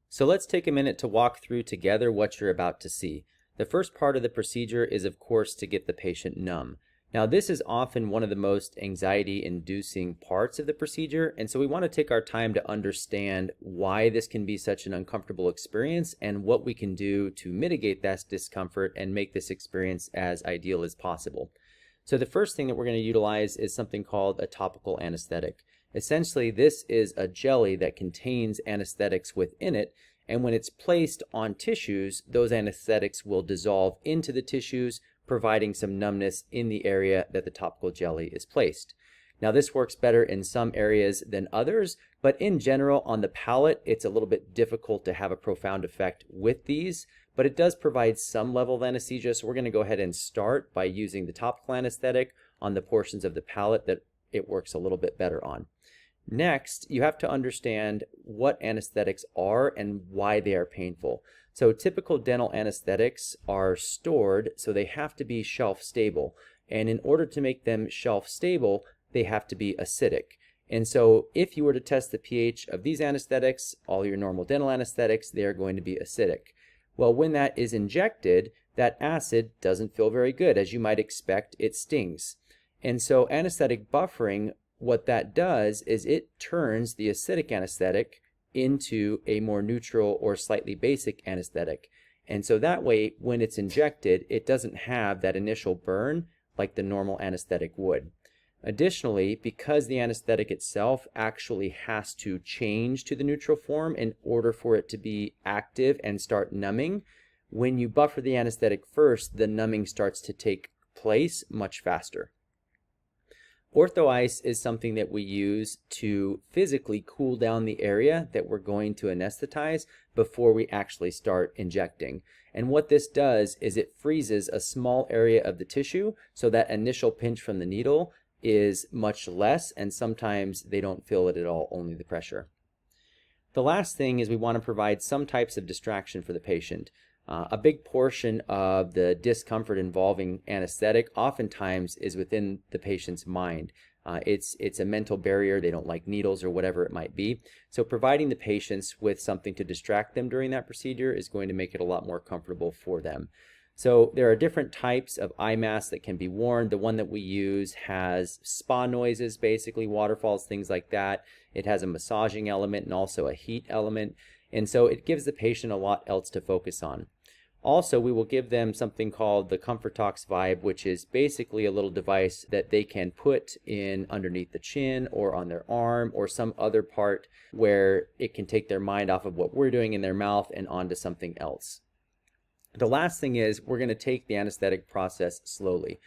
So let's take a minute to walk through together what you're about to see. The first part of the procedure is, of course, to get the patient numb. Now, this is often one of the most anxiety-inducing parts of the procedure, and so we want to take our time to understand why this can be such an uncomfortable experience and what we can do to mitigate that discomfort and make this experience as ideal as possible. So the first thing that we're going to utilize is something called a topical anesthetic. Essentially, this is a jelly that contains anesthetics within it, and when it's placed on tissues, those anesthetics will dissolve into the tissues, providing some numbness in the area that the topical jelly is placed. Now, this works better in some areas than others, but in general, on the palate, it's a little bit difficult to have a profound effect with these, but it does provide some level of anesthesia, so we're going to go ahead and start by using the topical anesthetic on the portions of the palate that it works a little bit better on. Next, you have to understand what anesthetics are and why they are painful. So typical dental anesthetics are stored, so they have to be shelf stable. And in order to make them shelf stable, they have to be acidic. And so if you were to test the pH of these anesthetics, all your normal dental anesthetics, they are going to be acidic. Well, when that is injected, that acid doesn't feel very good. As you might expect, it stings. And so anesthetic buffering, what that does is it turns the acidic anesthetic into a more neutral or slightly basic anesthetic. And so that way, when it's injected, it doesn't have that initial burn like the normal anesthetic would. Additionally, because the anesthetic itself actually has to change to the neutral form in order for it to be active and start numbing, when you buffer the anesthetic first, the numbing starts to take place much faster. Ortho ice is something that we use to physically cool down the area that we're going to anesthetize before we actually start injecting. And what this does is it freezes a small area of the tissue so that initial pinch from the needle is much less, and sometimes they don't feel it at all, only the pressure. The last thing is we want to provide some types of distraction for the patient. A big portion of the discomfort involving anesthetic oftentimes is within the patient's mind. It's a mental barrier. They don't like needles or whatever it might be. So providing the patients with something to distract them during that procedure is going to make it a lot more comfortable for them. So there are different types of eye masks that can be worn. The one that we use has spa noises, basically waterfalls, things like that. It has a massaging element and also a heat element. And so it gives the patient a lot else to focus on. Also, we will give them something called the ComfortTox Vibe, which is basically a little device that they can put in underneath the chin or on their arm or some other part where it can take their mind off of what we're doing in their mouth and onto something else. The last thing is we're going to take the anesthetic process slowly.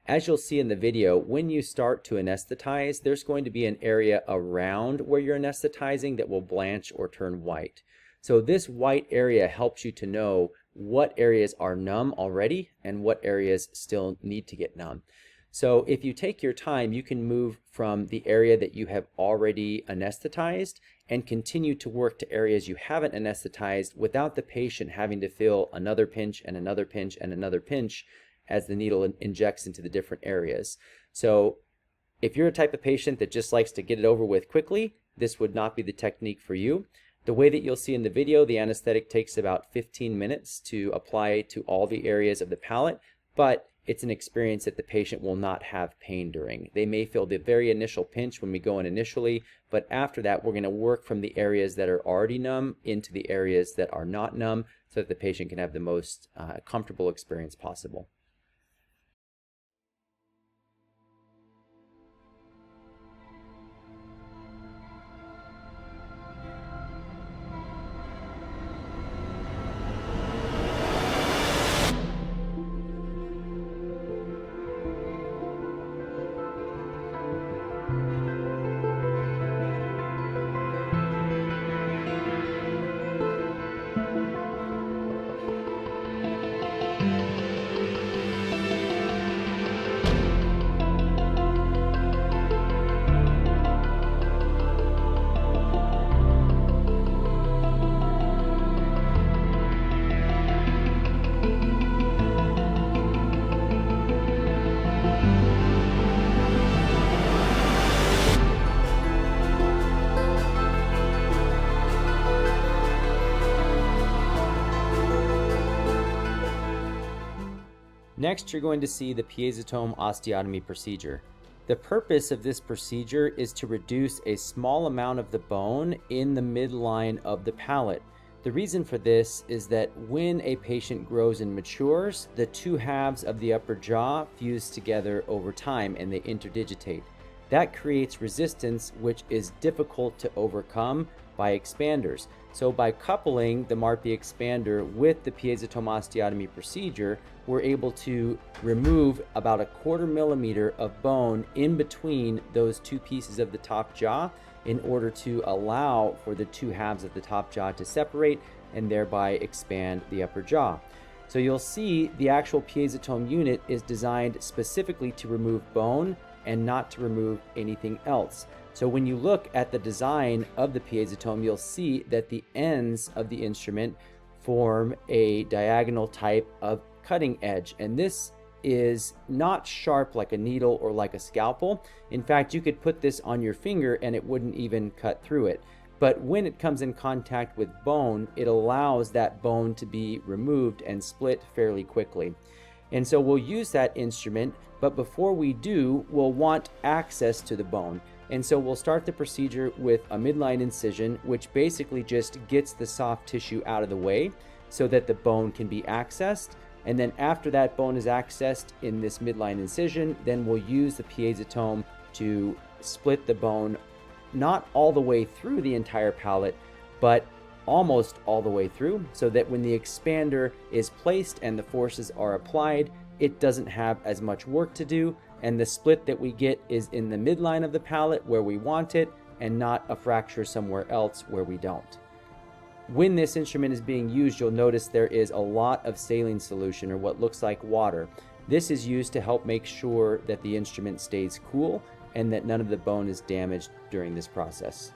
As you'll see in the video, when you start to anesthetize, there's going to be an area around where you're anesthetizing that will blanch or turn white. So this white area helps you to know what areas are numb already and what areas still need to get numb. So if you take your time, you can move from the area that you have already anesthetized and continue to work to areas you haven't anesthetized without the patient having to feel another pinch and another pinch and another pinch as the needle injects into the different areas. So if you're a type of patient that just likes to get it over with quickly, this would not be the technique for you. The way that you'll see in the video, the anesthetic takes about 15 minutes to apply to all the areas of the palate, but it's an experience that the patient will not have pain during. They may feel the very initial pinch when we go in initially, but after that, we're going to work from the areas that are already numb into the areas that are not numb so that the patient can have the most comfortable experience possible. Next, you're going to see the piezotome osteotomy procedure. The purpose of this procedure is to reduce a small amount of the bone in the midline of the palate. The reason for this is that when a patient grows and matures, the two halves of the upper jaw fuse together over time and they interdigitate. That creates resistance, which is difficult to overcome by expanders. So by coupling the MARPE expander with the piezotome osteotomy procedure, we're able to remove about 1/4 millimeter of bone in between those two pieces of the top jaw in order to allow for the two halves of the top jaw to separate and thereby expand the upper jaw. So you'll see the actual piezotome unit is designed specifically to remove bone and not to remove anything else. So when you look at the design of the piezotome, you'll see that the ends of the instrument form a diagonal type of cutting edge, and this is not sharp like a needle or like a scalpel. In fact, you could put this on your finger and it wouldn't even cut through it. But when it comes in contact with bone, it allows that bone to be removed and split fairly quickly. And so we'll use that instrument, but before we do, we'll want access to the bone. And so we'll start the procedure with a midline incision, which basically just gets the soft tissue out of the way so that the bone can be accessed. And then after that bone is accessed in this midline incision, then we'll use the piezotome to split the bone, not all the way through the entire palate, but almost all the way through, so that when the expander is placed and the forces are applied, it doesn't have as much work to do, and the split that we get is in the midline of the palate where we want it, and not a fracture somewhere else where we don't. When this instrument is being used, you'll notice there is a lot of saline solution, or what looks like water. This is used to help make sure that the instrument stays cool and that none of the bone is damaged during this process.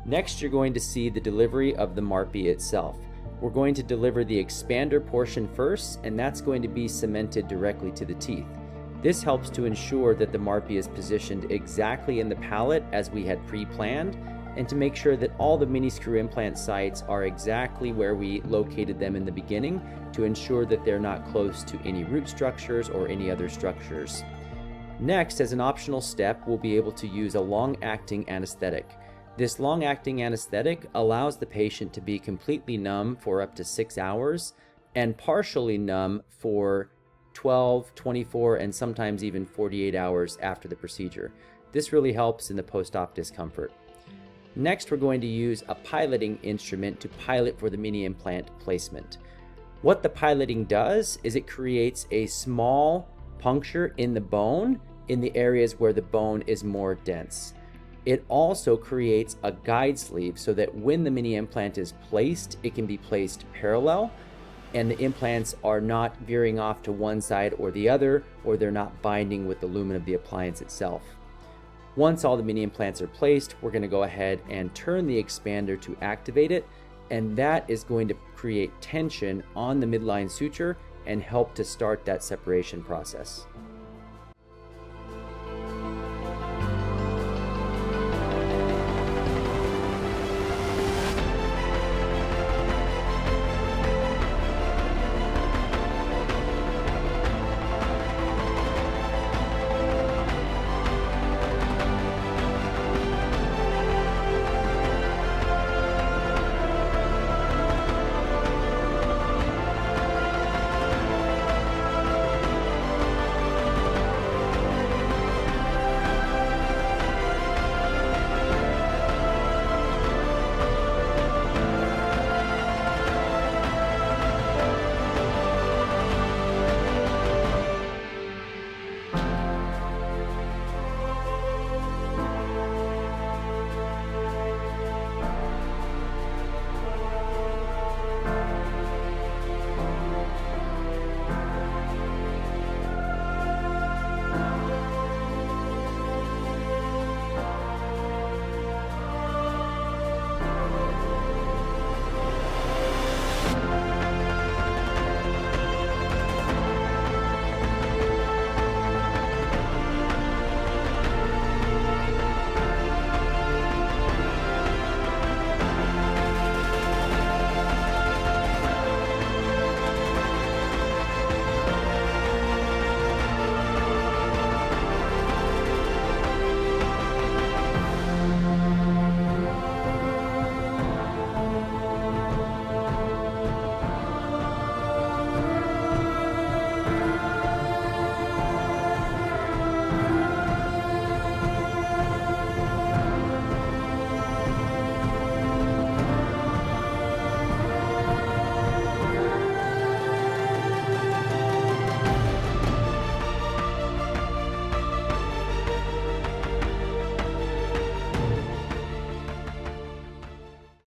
Next, you're going to see the delivery of the MARPE itself. We're going to deliver the expander portion first, and that's going to be cemented directly to the teeth. This helps to ensure that the MARPE is positioned exactly in the palate as we had pre-planned, and to make sure that all the mini screw implant sites are exactly where we located them in the beginning, to ensure that they're not close to any root structures or any other structures. Next, as an optional step, we'll be able to use a long-acting anesthetic. This long-acting anesthetic allows the patient to be completely numb for up to 6 hours and partially numb for 12, 24, and sometimes even 48 hours after the procedure. This really helps in the post-op discomfort. Next, we're going to use a piloting instrument to pilot for the mini implant placement. What the piloting does is it creates a small puncture in the bone in the areas where the bone is more dense. It also creates a guide sleeve so that when the mini implant is placed, it can be placed parallel and the implants are not veering off to one side or the other, or they're not binding with the lumen of the appliance itself. Once all the mini implants are placed, we're going to go ahead and turn the expander to activate it, and that is going to create tension on the midline suture and help to start that separation process.